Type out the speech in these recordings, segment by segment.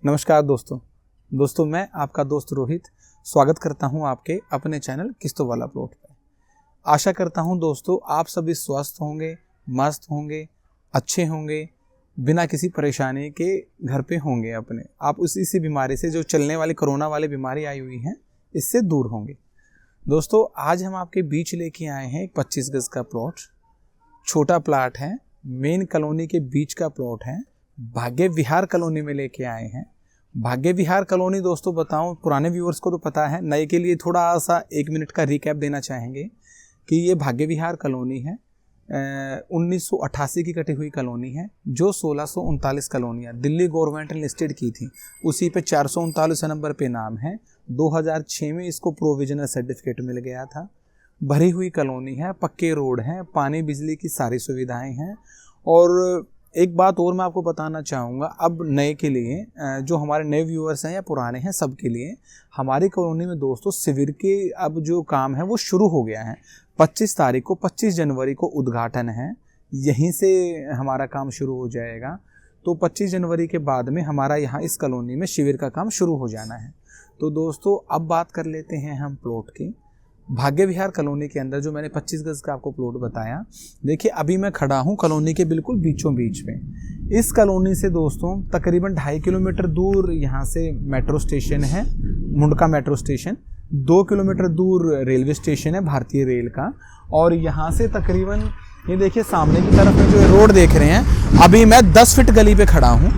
नमस्कार दोस्तों मैं आपका दोस्त रोहित स्वागत करता हूं आपके अपने चैनल किस्तों वाला प्लॉट पर। आशा करता हूं दोस्तों आप सभी स्वस्थ होंगे, मस्त होंगे, अच्छे होंगे, बिना किसी परेशानी के घर पे होंगे अपने। आप इसी बीमारी से जो चलने वाली कोरोना वाली बीमारी आई हुई है इससे दूर होंगे। दोस्तों आज हम आपके बीच लेके आए हैं एक 25 गज का प्लॉट। छोटा प्लॉट है, मेन कॉलोनी के बीच का प्लॉट है, भाग्य विहार कॉलोनी में लेके आए हैं। भाग्य विहार कॉलोनी दोस्तों बताऊं, पुराने व्यूअर्स को तो पता है, नए के लिए थोड़ा सा 1 मिनट का रिकैप देना चाहेंगे कि ये भाग्य विहार कॉलोनी है 1988 की कटी हुई कॉलोनी है, जो 1639 कॉलोनियाँ दिल्ली गवर्नमेंट ने लिस्टेड की थी, उसी पे 439 नंबर पे नाम है। 2006 में इसको प्रोविजनल सर्टिफिकेट मिल गया था। भरी हुई कॉलोनी है, पक्के रोड हैं, पानी बिजली की सारी सुविधाएं हैं। और एक बात और मैं आपको बताना चाहूँगा, अब नए के लिए जो हमारे नए व्यूअर्स हैं या पुराने हैं, सब के लिए हमारी कॉलोनी में दोस्तों शिविर के अब जो काम है वो शुरू हो गया है। 25 तारीख को 25 जनवरी को उद्घाटन है, यहीं से हमारा काम शुरू हो जाएगा। तो 25 जनवरी के बाद में हमारा यहाँ इस कॉलोनी में शिविर का काम शुरू हो जाना है। तो दोस्तों अब बात कर लेते हैं हम प्लॉट की। भाग्य विहार कॉलोनी के अंदर जो मैंने 25 गज का आपको प्लॉट बताया, देखिए अभी मैं खड़ा हूँ कॉलोनी के बिल्कुल बीचों बीच में। इस कॉलोनी से दोस्तों तकरीबन 2.5 किलोमीटर दूर यहाँ से मेट्रो स्टेशन है, मुंडका मेट्रो स्टेशन। 2 किलोमीटर दूर रेलवे स्टेशन है भारतीय रेल का। और यहाँ से तकरीबन ये देखिए सामने की तरफ में जो रोड देख रहे हैं, अभी मैं 10 फीट गली पे खड़ा हूँ।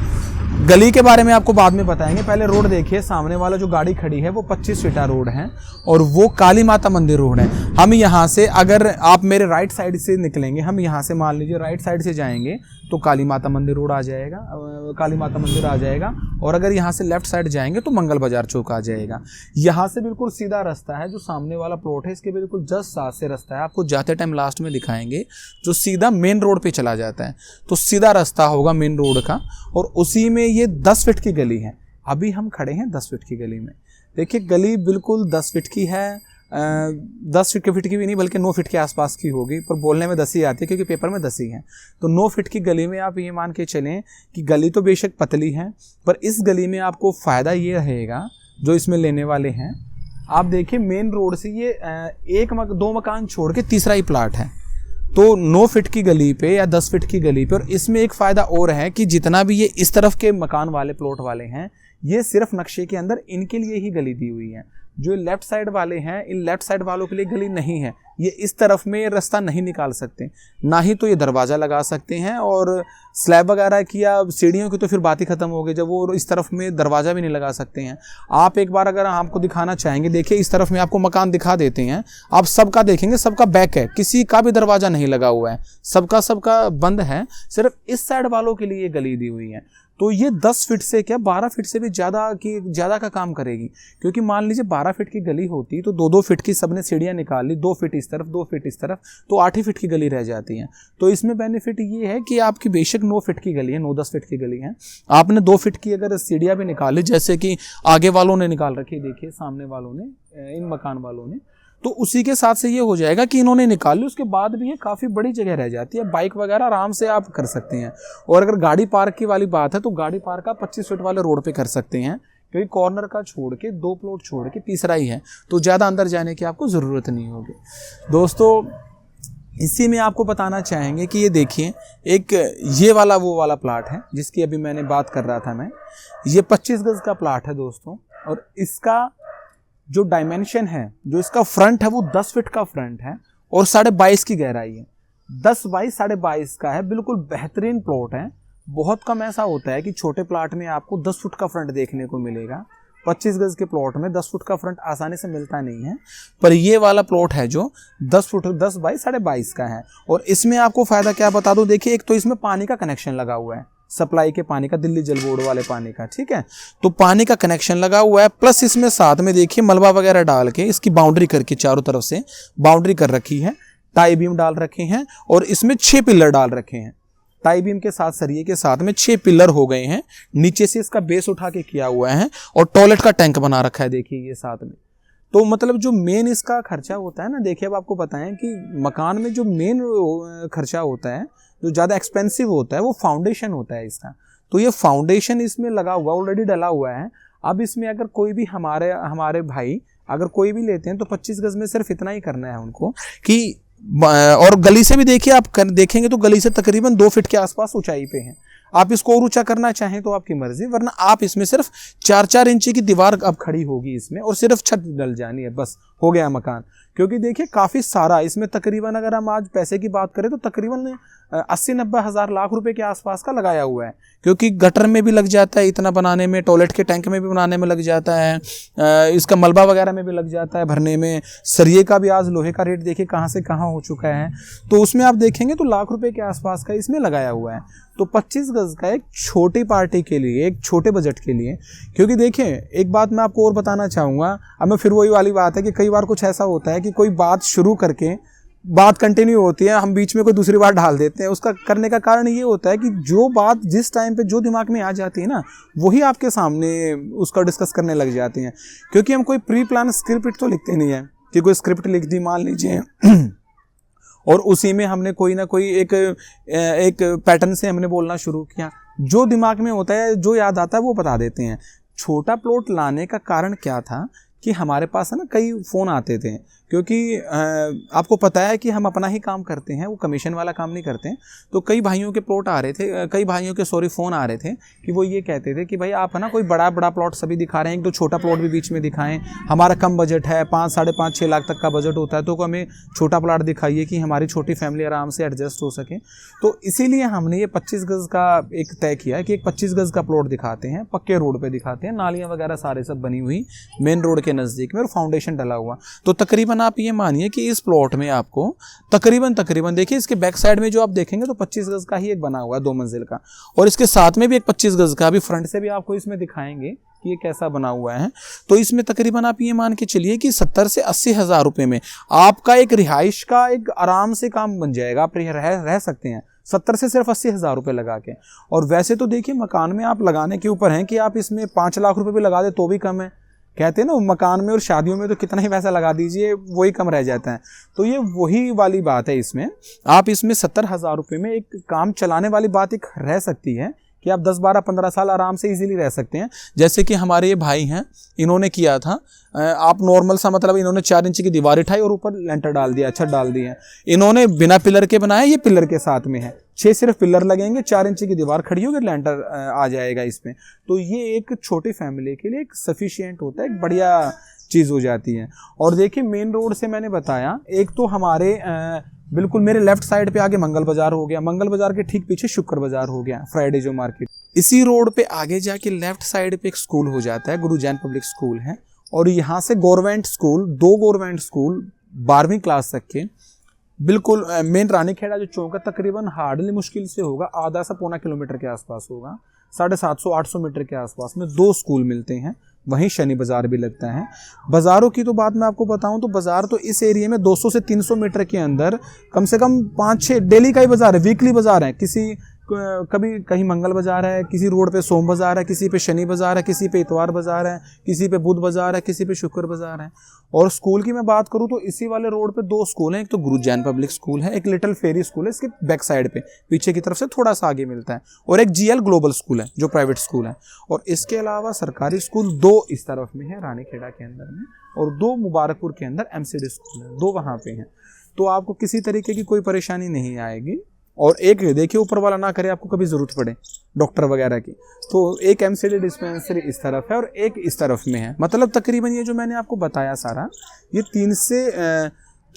गली के बारे में आपको बाद में बताएंगे, पहले रोड देखिए। सामने वाला जो गाड़ी खड़ी है वो 25 फीटा रोड है और वो काली माता मंदिर रोड है। हम यहाँ से, अगर आप मेरे राइट साइड से निकलेंगे, हम यहाँ से मान लीजिए राइट साइड से जाएंगे तो काली माता मंदिर रोड आ जाएगा, काली माता मंदिर आ जाएगा। और अगर यहाँ से लेफ्ट साइड जाएंगे तो मंगल बाजार चौक आ जाएगा। यहाँ से बिल्कुल सीधा रास्ता है, जो सामने वाला प्लॉट है इसके बिल्कुल जस्ट साथ से रास्ता है, आपको जाते टाइम लास्ट में दिखाएंगे, जो सीधा मेन रोड पे चला जाता है। तो सीधा रास्ता होगा मेन रोड का, और उसी में ये 10 फीट की गली है। अभी हम खड़े हैं 10 फीट की गली में। देखिए गली बिल्कुल 10 फीट की है, 10 फीट की भी नहीं बल्कि 9 फीट के आसपास की होगी, पर बोलने में 10 ही आती है क्योंकि पेपर में 10 ही है। तो 9 फीट की गली में आप ये मान के चलें कि गली तो बेशक पतली है, पर इस गली में आपको फ़ायदा ये रहेगा जो इसमें लेने वाले हैं। आप देखिए मेन रोड से ये 2 मकान छोड़ के तीसरा ही प्लाट है। तो 9 फीट की गली पे या 10 फीट की गली पे। और इसमें एक फ़ायदा और है कि जितना भी ये इस तरफ के मकान वाले प्लॉट वाले हैं, ये सिर्फ नक्शे के अंदर इनके लिए ही गली दी हुई है। जो लेफ्ट साइड वाले हैं, इन लेफ्ट साइड वालों के लिए गली नहीं है। ये इस तरफ में रास्ता नहीं निकाल सकते, ना ही तो ये दरवाज़ा लगा सकते हैं। और स्लैब वगैरह की या सीढ़ियों की तो फिर बात ही ख़त्म हो गई, जब वो इस तरफ में दरवाज़ा भी नहीं लगा सकते हैं। आप एक बार अगर आपको दिखाना चाहेंगे, देखिए इस तरफ में आपको मकान दिखा देते हैं, आप सबका देखेंगे, सबका बैक है, किसी का भी दरवाज़ा नहीं लगा हुआ है, सबका बंद है। सिर्फ इस साइड वालों के लिए गली दी हुई है। तो ये 10 फीट से क्या 12 फीट से भी ज़्यादा का काम करेगी। क्योंकि मान लीजिए 12 फीट की गली होती तो 2-2 फीट की सबने सीढ़ियाँ निकाल ली, 2 फीट इस तरफ 2 फीट इस तरफ, तो 8 ही फीट की गली रह जाती है। तो इसमें बेनिफिट ये है कि आपकी बेशक 9 फीट की गली है, 9-10 फीट की गली है, आपने 2 फीट की अगर सीढ़ियाँ भी निकाली, जैसे कि आगे वालों ने निकाल रखी, देखिए सामने वालों ने, इन मकान वालों ने, तो उसी के साथ से ये हो जाएगा कि इन्होंने निकाल ली, उसके बाद भी ये काफ़ी बड़ी जगह रह जाती है, बाइक वगैरह आराम से आप कर सकते हैं। और अगर गाड़ी पार्क की वाली बात है तो गाड़ी पार्क आप 25 फीट वाले रोड पे कर सकते हैं, क्योंकि कॉर्नर का छोड़ के 2 प्लॉट छोड़ के तीसरा ही है, तो ज़्यादा अंदर जाने की आपको ज़रूरत नहीं होगी। दोस्तों इसी में आपको बताना चाहेंगे कि ये देखिए एक ये वाला वो वाला प्लाट है जिसकी अभी मैंने बात कर रहा था मैं, ये 25 गज का प्लाट है दोस्तों। और इसका जो डायमेंशन है, जो इसका फ्रंट है वो 10 फीट का फ्रंट है और 22.5 की गहराई है। 10 बाई 22.5 का है, बिल्कुल बेहतरीन प्लॉट है। बहुत कम ऐसा होता है कि छोटे प्लाट में आपको 10 फुट का फ्रंट देखने को मिलेगा। 25 गज के प्लॉट में 10 फुट का फ्रंट आसानी से मिलता नहीं है, पर ये वाला प्लॉट है जो 10 बाई 22.5 का है। और इसमें आपको फ़ायदा क्या बता दूं, देखिए एक तो इसमें पानी का कनेक्शन लगा हुआ है, सप्लाई के पानी का, दिल्ली जल बोर्ड वाले पानी का, ठीक है। तो पानी का कनेक्शन लगा हुआ है, प्लस इसमें साथ में देखिए मलबा वगैरह डाल के इसकी बाउंड्री करके चारों तरफ से बाउंड्री कर रखी है, टाई बीम डाल रखे हैं और इसमें 6 पिलर डाल रखे हैं। टाई बीम के साथ सरिये के साथ में 6 पिलर हो गए हैं, नीचे से इसका बेस उठा के किया हुआ है और टॉयलेट का टैंक बना रखा है, देखिए ये साथ में। तो मतलब जो मेन इसका खर्चा होता है ना, देखिए अब आपको बताएं कि मकान में जो मेन खर्चा होता है, जो ज़्यादा एक्सपेंसिव होता है, वो फाउंडेशन होता है इसका। तो ये फाउंडेशन इसमें लगा हुआ, ऑलरेडी डला हुआ है। अब इसमें अगर कोई भी हमारे भाई अगर कोई भी लेते हैं तो 25 गज में सिर्फ इतना ही करना है उनको कि, और गली से भी देखिए आप देखेंगे तो गली से तकरीबन 2 फीट के आसपास ऊंचाई पे है। आप इसको और ऊंचा करना चाहें तो आपकी मर्जी, वरना आप इसमें सिर्फ 4-4 इंची की दीवार अब खड़ी होगी इसमें, और सिर्फ छत डल जानी है, बस हो गया मकान। क्योंकि देखिए काफ़ी सारा इसमें तकरीबन, अगर हम आज पैसे की बात करें तो तकरीबन 80-90 हज़ार लाख रुपए के आसपास का लगाया हुआ है। क्योंकि गटर में भी लग जाता है इतना बनाने में, टॉयलेट के टैंक में भी बनाने में लग जाता है, इसका मलबा वगैरह में भी लग जाता है भरने में। सरिये का भी आज लोहे का रेट देखिए कहाँ से कहाँ हो चुका है, तो उसमें आप देखेंगे तो लाख रुपए के आसपास का इसमें लगाया हुआ है। तो 25 गज का एक छोटी पार्टी के लिए, एक छोटे बजट के लिए, क्योंकि देखिए एक बात मैं आपको और बताना चाहूँगा, अब मैं फिर वही वाली बात है कि कई बार कुछ ऐसा होता है कि कोई बात शुरू करके बात कंटिन्यू होती है, हम बीच में कोई दूसरी बात ढाल देते हैं। उसका करने का कारण ये होता है कि जो बात जिस टाइम पे जो दिमाग में आ जाती है ना, वही आपके सामने उसका डिस्कस करने लग जाते हैं। क्योंकि हम कोई प्री प्लान स्क्रिप्ट तो लिखते नहीं है कि कोई स्क्रिप्ट लिख दी मान लीजिए और उसी में हमने कोई ना कोई एक पैटर्न से हमने बोलना शुरू किया। जो दिमाग में होता है, जो याद आता है वो बता देते हैं। छोटा प्लॉट लाने का कारण क्या था कि हमारे पास है ना कई फ़ोन आते थे, क्योंकि आपको पता है कि हम अपना ही काम करते हैं, वो कमीशन वाला काम नहीं करते हैं। तो कई भाइयों के प्लॉट आ रहे थे, कई भाइयों के फ़ोन आ रहे थे कि वो ये कहते थे कि भाई आप है ना कोई बड़ा प्लॉट सभी दिखा रहे हैं, एक तो छोटा प्लॉट भी बीच में दिखाएं, हमारा कम बजट है, 5-5.5-6 लाख तक का बजट होता है, तो हमें छोटा प्लॉट दिखाइए कि हमारी छोटी फैमिली आराम से एडजस्ट हो सके। तो इसीलिए हमने ये 25 गज़ का एक तय किया कि एक 25 गज़ का प्लॉट दिखाते हैं, पक्के रोड पर दिखाते हैं, नालियाँ वगैरह सारे सब बनी हुई मेन रोड के नज़दीक में और फाउंडेशन डला हुआ। तो तकरीबन आप ये मानिए कि इस प्लॉट में आपको तकरीबन देखिए इसके बैक साइड में जो आप देखेंगे तो 25 गज का ही एक बना हुआ है 2 मंजिल का, और इसके साथ में भी एक 25 गज का, अभी फ्रंट से भी आपको इसमें दिखाएंगे कि ये कैसा बना हुआ है। तो इसमें तकरीबन आप ये मान के चलिए कि 70 से 80 हज़ार रुपये में आपका एक रिहाइश का एक आराम से काम बन जाएगा, आप रह सकते हैं 70 से सिर्फ 80 हज़ार रुपये लगा के। और वैसे तो देखिए मकान में आप लगाने के ऊपर हैं कि आप इसमें 5 लाख रुपये भी लगा दे तो भी कम है। कहते हैं ना मकान में और शादियों में तो कितना ही पैसा लगा दीजिए वही कम रह जाता है। तो ये वही वाली बात है, इसमें आप इसमें 70 हज़ार रुपये में एक काम चलाने वाली बात एक रह सकती है कि आप 10-12-15 साल आराम से इजीली रह सकते हैं। जैसे कि हमारे ये भाई हैं, इन्होंने किया था, आप नॉर्मल सा मतलब इन्होंने 4 इंच की दीवार उठाई और ऊपर लेंटर डाल दिया, छत डाल दी है। इन्होंने बिना पिलर के बनाया, ये पिलर के साथ में है, 6 सिर्फ पिलर लगेंगे, 4 इंच की दीवार खड़ी होगी, लेंटर आ जाएगा इसमें। तो ये एक छोटी फैमिली के लिए एक सफिशिएंट होता है, एक बढ़िया चीज़ हो जाती है। और देखिए मेन रोड से मैंने बताया, एक तो हमारे बिल्कुल मेरे लेफ्ट साइड पे आगे मंगल बाजार हो गया, मंगल बाजार के ठीक पीछे शुक्र बाजार हो गया, फ्राइडे जो मार्केट। इसी रोड पे आगे जाके लेफ्ट साइड पे एक स्कूल हो जाता है, गुरु जैन पब्लिक स्कूल है। और यहाँ से गवर्नमेंट स्कूल, 2 गवर्नमेंट स्कूल 12वीं क्लास तक के बिल्कुल मेन रानीखेड़ा जो चौक है, तकरीबन हार्डली मुश्किल से होगा आधा से पौना किलोमीटर के आसपास होगा, 750-800 मीटर के आसपास में 2 स्कूल मिलते हैं। वहीं शनि बाज़ार भी लगता है। बाज़ारों की तो बात मैं आपको बताऊं तो बाज़ार तो इस एरिया में 200 से 300 मीटर के अंदर कम से कम 5-6 डेली का ही बाज़ार है, वीकली बाज़ार है। कभी कहीं मंगल बाज़ार है, किसी रोड पे सोम बाज़ार है, किसी पे शनि बाज़ार है, किसी पे इतवार बाज़ार है, किसी पे बुध बाज़ार है, किसी पे शुक्र बाज़ार है। और स्कूल की मैं बात करूं तो इसी वाले रोड पे 2 स्कूल हैं, एक तो गुरु जैन पब्लिक स्कूल है, एक लिटिल फेरी स्कूल है इसके बैक साइड पे, पीछे की तरफ से थोड़ा सा आगे मिलता है, और एक GL ग्लोबल स्कूल है जो प्राइवेट स्कूल है। और इसके अलावा सरकारी स्कूल 2 इस तरफ में है रानीखेड़ा के अंदर में, और 2 मुबारकपुर के अंदर MCD स्कूल है, 2 वहाँ पे हैं। तो आपको किसी तरीके की कोई परेशानी नहीं आएगी। और एक देखिए ऊपर वाला ना करे आपको कभी ज़रूरत पड़े डॉक्टर वगैरह की, तो एक MCD डिस्पेंसरी इस तरफ है और एक इस तरफ में है। मतलब तकरीबन ये जो मैंने आपको बताया सारा, ये 3 से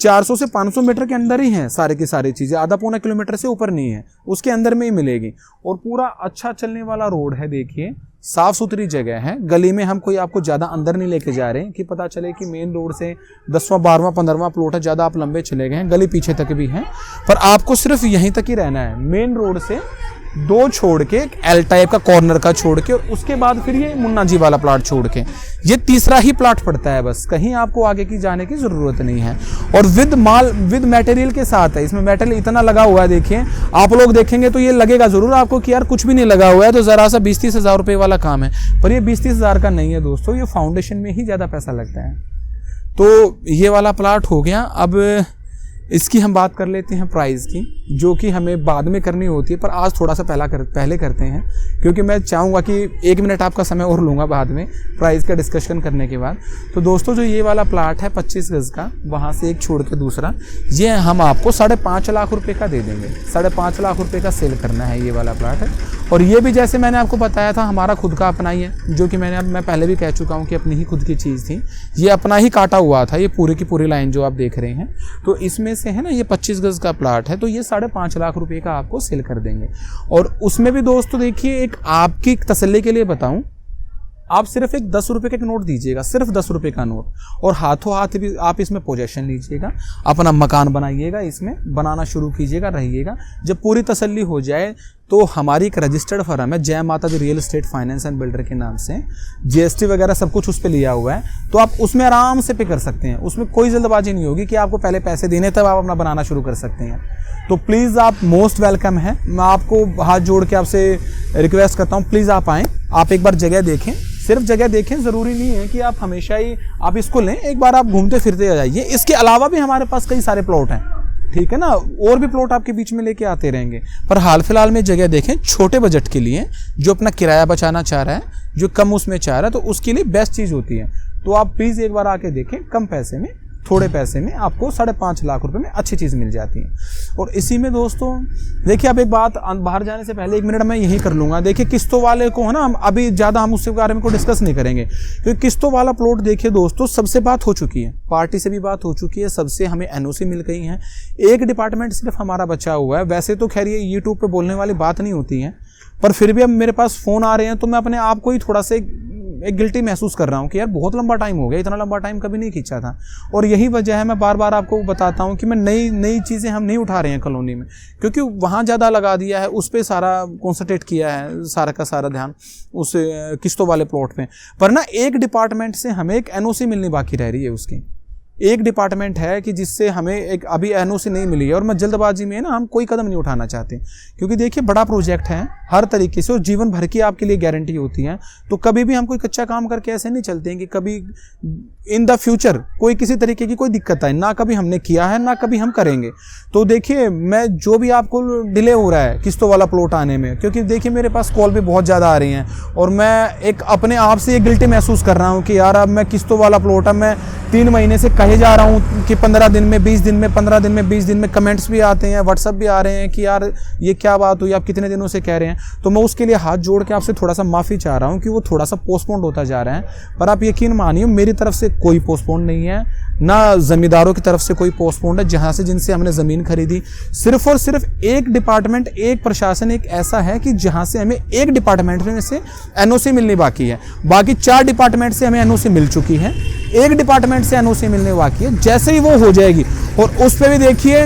400 से 500 मीटर के अंदर ही हैं सारे की सारी चीज़ें, आधा पौना किलोमीटर से ऊपर नहीं है, उसके अंदर में ही मिलेगी। और पूरा अच्छा चलने वाला रोड है, देखिए साफ़ सुथरी जगह है। गली में हम कोई आपको ज़्यादा अंदर नहीं लेके जा रहे हैं कि पता चले कि मेन रोड से 10वां 12वां 15वां प्लॉट है, ज़्यादा आप लंबे चले गए हैं, गली पीछे तक भी है, पर आपको सिर्फ यहीं तक ही रहना है। मेन रोड से 2 छोड़ के, एक L टाइप का कॉर्नर का छोड़ के, उसके बाद फिर ये मुन्ना जी वाला प्लाट छोड़ के ये तीसरा ही प्लाट पड़ता है, बस कहीं आपको आगे की जाने की ज़रूरत नहीं है। और विद मटेरियल के साथ है, इसमें मटेरियल इतना लगा हुआ है, देखिए आप लोग देखेंगे तो ये लगेगा ज़रूर आपको कि यार कुछ भी नहीं लगा हुआ है, तो ज़रा सा 20-30 हज़ार रुपये वाला काम है, पर ये 20-30 हज़ार का नहीं है दोस्तों, ये फाउंडेशन में ही ज़्यादा पैसा लगता है। तो ये वाला प्लाट हो गया। अब इसकी हम बात कर लेते हैं प्राइस की, जो कि हमें बाद में करनी होती है, पर आज थोड़ा सा पहले करते हैं, क्योंकि मैं चाहूँगा कि 1 मिनट आपका समय और लूँगा बाद में प्राइस का डिस्कशन करने के बाद। तो दोस्तों जो ये वाला प्लाट है 25 गज़ का, वहाँ से एक छोड़ के दूसरा, ये हम आपको 5.5 लाख रुपये का दे देंगे। 5.5 लाख रुपये का सेल करना है ये वाला प्लाट है। और ये भी जैसे मैंने आपको बताया था हमारा खुद का अपना ही है, जो कि मैं पहले भी कह चुका हूँ कि अपनी ही खुद की चीज़ थी। ये अपना ही काटा हुआ था, ये पूरी की पूरी लाइन जो आप देख रहे हैं। तो इसमें से है ना, ये 25 गज़ का प्लाट है, तो ये 5.5 लाख रुपए का आपको सेल कर देंगे। और उसमें भी दोस्तों देखिए, एक आपकी तसल्ली के लिए बताऊं, आप सिर्फ एक 10 रुपये का एक नोट दीजिएगा, सिर्फ 10 रुपये का नोट, और हाथों हाथ भी आप इसमें पोजेशन लीजिएगा, अपना मकान बनाइएगा, इसमें बनाना शुरू कीजिएगा, रहिएगा। जब पूरी तसल्ली हो जाए तो हमारी एक रजिस्टर्ड फर्म है, Jai Mata Di real estate finance and builder के नाम से, GST वगैरह सब कुछ उस पर लिया हुआ है, तो आप उसमें आराम से पे कर सकते हैं। उसमें कोई जल्दबाजी नहीं होगी कि आपको पहले पैसे देने तब आप अपना बनाना शुरू कर सकते हैं। तो प्लीज़ आप मोस्ट वेलकम हैं, मैं आपको हाथ जोड़ के आपसे रिक्वेस्ट करता हूँ, प्लीज़ आप आएँ, आप एक बार जगह देखें, सिर्फ जगह देखें, ज़रूरी नहीं है कि आप हमेशा ही आप इसको लें, एक बार आप घूमते फिरते आ जाइए। इसके अलावा भी हमारे पास कई सारे प्लॉट हैं, ठीक है ना, और भी प्लॉट आपके बीच में लेके आते रहेंगे, पर हाल फिलहाल में जगह देखें छोटे बजट के लिए, जो अपना किराया बचाना चाह रहा है, जो कम उसमें चाह रहा है, तो उसके लिए बेस्ट चीज़ होती है। तो आप प्लीज़ एक बार आके देखें, कम पैसे में, थोड़े पैसे में आपको 5.5 लाख रुपए में अच्छी चीज़ मिल जाती है। और इसी में दोस्तों देखिए, अब एक बात बाहर जाने से पहले 1 मिनट मैं यही कर लूँगा। देखिए किस्तों वाले को है ना, हम अभी ज़्यादा हम उसके बारे में को डिस्कस नहीं करेंगे, क्योंकि किस्तों वाला प्लॉट देखिए दोस्तों, सबसे बात हो चुकी है, पार्टी से भी बात हो चुकी है, सबसे हमें NOC मिल गई है। एक डिपार्टमेंट सिर्फ हमारा बचा हुआ है। वैसे तो खैर ये यूट्यूब पर बोलने वाली बात नहीं होती है, पर फिर भी अब मेरे पास फ़ोन आ रहे हैं, तो मैं अपने आप को ही थोड़ा सा एक गिल्टी महसूस कर रहा हूँ कि यार बहुत लंबा टाइम हो गया, इतना लंबा टाइम कभी नहीं खींचा था। और यही वजह है, मैं बार बार आपको बताता हूँ कि मैं नई चीज़ें हम नहीं उठा रहे हैं कॉलोनी में, क्योंकि वहाँ ज़्यादा लगा दिया है, उस पर सारा कॉन्सनट्रेट किया है, सारा का सारा ध्यान उस किस्तों वाले प्लॉट पे। पर ना एक डिपार्टमेंट से हमें एक NOC मिलनी बाकी रह रही है। उसकी एक डिपार्टमेंट है कि जिससे हमें एक अभी NOC नहीं मिली है, और मैं जल्दबाजी में ना हम कोई कदम नहीं उठाना चाहते, क्योंकि देखिए बड़ा प्रोजेक्ट है हर तरीके से, और जीवन भर की आपके लिए गारंटी होती है। तो कभी भी हम कोई कच्चा काम करके ऐसे नहीं चलते हैं कि कभी इन द फ्यूचर कोई किसी तरीके की कोई दिक्कत आए, ना कभी हमने किया है ना कभी हम करेंगे। तो देखिए, मैं जो भी आपको डिले हो रहा है किस्तों वाला प्लॉट आने में, क्योंकि देखिए मेरे पास कॉल भी बहुत ज़्यादा आ रही हैं, और मैं एक अपने आप से ये गिल्टी महसूस कर रहा हूँ कि यार अब मैं किस्तों वाला प्लॉट, अब मैं 3 महीने से कहे जा रहा हूँ कि 15 दिन में, 20 दिन में, 15 दिन में, 20 दिन में, कमेंट्स भी आते हैं, व्हाट्सअप भी आ रहे हैं कि यार ये क्या बात हुई, आप कितने दिनों से कह रहे हैं। तो मैं उसके लिए हाथ जोड़ के आपसे थोड़ा सा माफ़ी चाह रहा हूँ कि वो थोड़ा सा पोस्टपोन्ड होता जा रहा है। पर आप यकीन मानिए, मेरी तरफ से कोई पोस्टपोन्ड नहीं है, ना ज़मींदारों की तरफ से कोई पोस्टपोन्ड है, जहाँ से जिनसे हमने ज़मीन खरीदी। सिर्फ और सिर्फ एक डिपार्टमेंट, एक प्रशासन एक ऐसा है कि जहाँ से हमें एक डिपार्टमेंट में से NOC मिलनी बाकी है। बाकी 4 डिपार्टमेंट से हमें NOC मिल चुकी है, एक डिपार्टमेंट से NOC मिलने बाकी है। जैसे ही वो हो जाएगी, और उस पर भी देखिए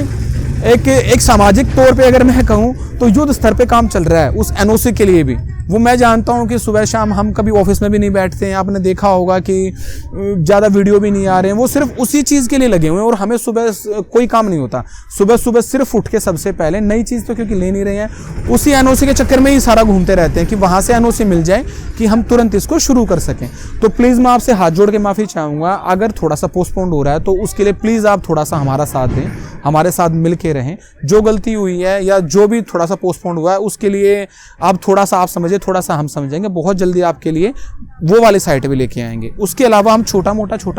एक सामाजिक तौर पे अगर मैं कहूँ तो युद्ध स्तर पे काम चल रहा है उस NOC के लिए भी। वो मैं जानता हूँ कि सुबह शाम हम कभी ऑफिस में भी नहीं बैठते हैं, आपने देखा होगा कि ज़्यादा वीडियो भी नहीं आ रहे हैं, वो सिर्फ उसी चीज़ के लिए लगे हुए हैं। और हमें सुबह कोई काम नहीं होता, सुबह सुबह सिर्फ उठ के सबसे पहले नई चीज़ तो क्योंकि ले नहीं रहे हैं, उसी NOC के चक्कर में ही सारा घूमते रहते हैं कि वहाँ से NOC मिल जाए कि हम तुरंत इसको शुरू कर सकें। तो प्लीज़ मैं आपसे हाथ जोड़ के माफ़ी चाहूँगा, अगर थोड़ा सा पोस्टपोन्ड हो रहा है तो उसके लिए प्लीज़ आप थोड़ा सा हमारा साथ दें, हमारे साथ मिल के रहें। जो गलती हुई है या जो भी थोड़ा सा पोस्टपोन्ड हुआ है, उसके लिए आप थोड़ा सा आप समझिए, थोड़ा सा हम समझेंगे, बहुत जल्दी आपके लिए वो वाली साइट भी लेके आएंगे। उसके अलावा हम छोटा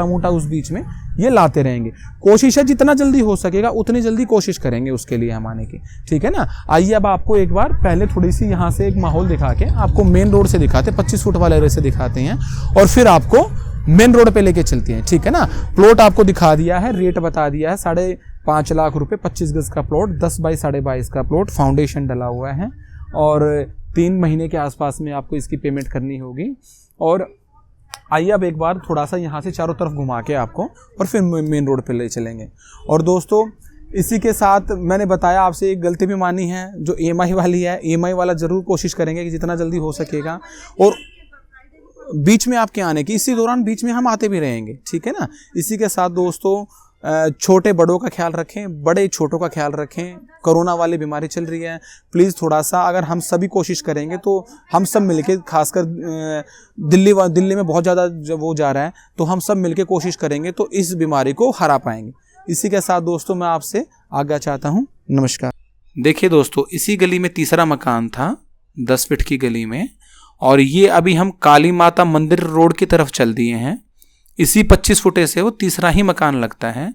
मोटा उस बीच में ये लाते रहेंगे। कोशिश है जितना जल्दी हो सकेगा उतनी जल्दी कोशिश करेंगे उसके लिए हम आने की, ठीक है ना। आइए अब आपको एक बार पहले थोड़ी सी यहाँ से एक माहौल दिखा के आपको मेन रोड से दिखाते, 25 फुट वाले एरिया से दिखाते हैं, और फिर आपको मेन रोड पे लेके चलते हैं, ठीक है ना। प्लॉट आपको दिखा दिया है, रेट बता दिया है, 5.5 लाख रुपए, 25 गज का प्लॉट, 10 बाई 22.5 का प्लॉट, फाउंडेशन डला हुआ है, और 3 महीने के आसपास में आपको इसकी पेमेंट करनी होगी। और आइए अब एक बार थोड़ा सा यहाँ से चारों तरफ घुमा के आपको और फिर मेन रोड पे ले चलेंगे। और दोस्तों इसी के साथ मैंने बताया आपसे एक गलती भी मानी है जो EMI वाली है, EMI वाला ज़रूर कोशिश करेंगे कि जितना जल्दी हो सकेगा, और बीच में आपके आने की, इसी दौरान बीच में हम आते भी रहेंगे, ठीक है ना। इसी के साथ दोस्तों छोटे बड़ों का ख्याल रखें, बड़े छोटों का ख्याल रखें। कोरोना वाली बीमारी चल रही है, प्लीज़ थोड़ा सा अगर हम सभी कोशिश करेंगे तो हम सब मिलके, खासकर दिल्ली में बहुत ज़्यादा जब वो जा रहा है, तो हम सब मिलके कोशिश करेंगे तो इस बीमारी को हरा पाएंगे, इसी के साथ दोस्तों मैं आपसे आज्ञा चाहता हूँ। नमस्कार। देखिए दोस्तों, इसी गली में तीसरा मकान था, 10 फीट की गली में, और ये अभी हम काली माता मंदिर रोड की तरफ चल दिए हैं। इसी 25 फुटे से वो तीसरा ही मकान लगता है।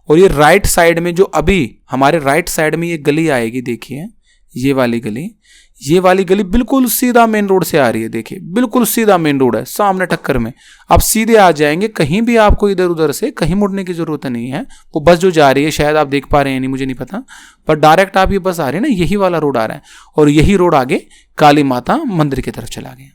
और ये राइट साइड में जो अभी हमारे राइट साइड में ये गली आएगी, देखिए ये वाली गली बिल्कुल सीधा मेन रोड से आ रही है। देखिए बिल्कुल सीधा मेन रोड है, सामने टक्कर में आप सीधे आ जाएंगे। कहीं भी आपको इधर उधर से कहीं मुड़ने की जरूरत नहीं है। वो बस जो जा रही है, शायद आप देख पा रहे हैं, नहीं मुझे नहीं पता, पर डायरेक्ट आप ये बस आ रहे हैं ना, यही वाला रोड आ रहा है और यही रोड आगे काली माता मंदिर की तरफ चला गया।